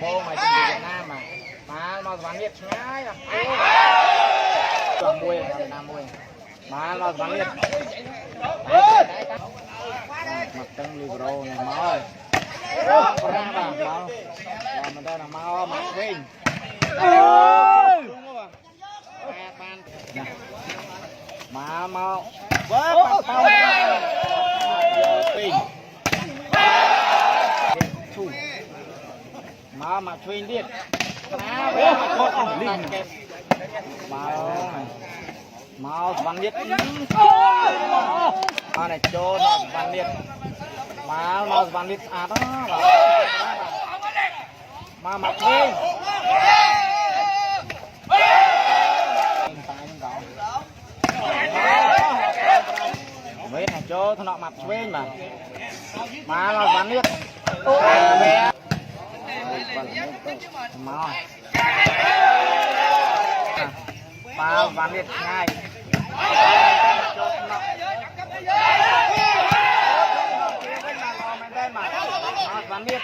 bố mày trên Việt Nam mà bán Việt ngay à toàn mùi Việt Nam mùi mà bán Việt mặt trăng libro này máu ra bà máu mình đây là máu mặt vinh mà mau với mặt tao pin mà mặt pin điệt má với mặt con linh mau văn liệt này cho nó văn liệt mà mau văn liệt đó mà mặt pin mấy này cho nó mặt pin mà nó văn liệt mau mà văn liệt ngay văn liệt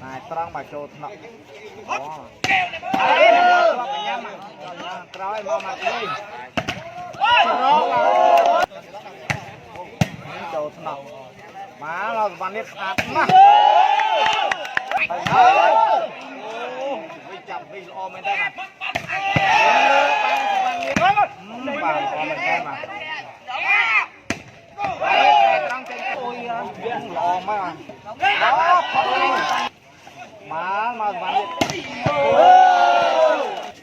này trăng bà cho nó rồi mau mặt đi cho nó má nó văn liệt ạt mà chậm vì lo mình đây mà lo mà mà bạn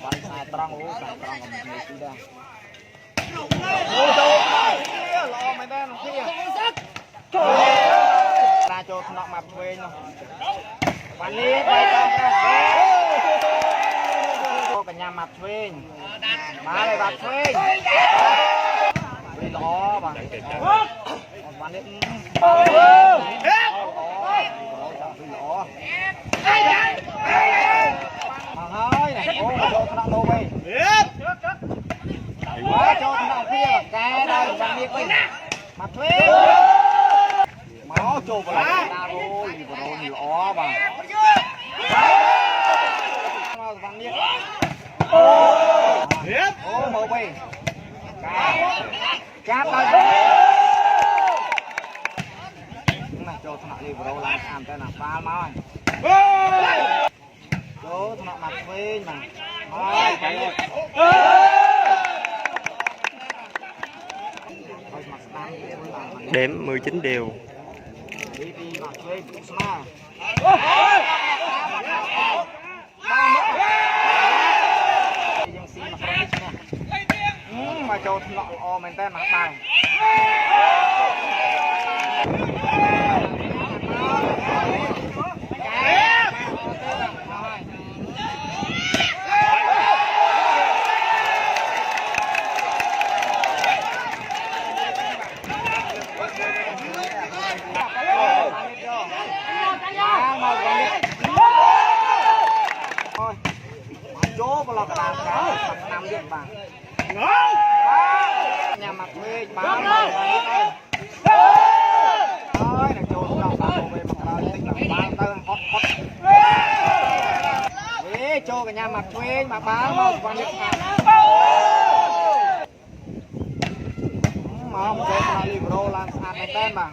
sai trăng luôn sai trăng của mình đi ra lo mình đây nó kia ra cho nó mập về nó bạn đi cả nhà mặt thuê má này bạc thuê vì lo mà bạn đi mà hơi này ô mà cho thằng đâu về quá cho thằng kia là cái đây bạn đi quên mặt thuê máu chụp vào lá rồi nhiều ó mà bạn đi ô mờ về chát đây này cho thằng đi vào làm ăn cái nào pha máu cho thằng mặt về mà đếm 19 điều. Mà cho thằng lọ o mình tên mặt bằng chỗ có lọt đàn cá nằm điện bằng nhà mặt thuê bán thôi là chỗ lọt đàn về mặt đàn tính là bán tơ hot hot đấy chỗ cả nhà mặt thuê mà bán mà quan điện mà một chỗ là libro làm ăn này tên mà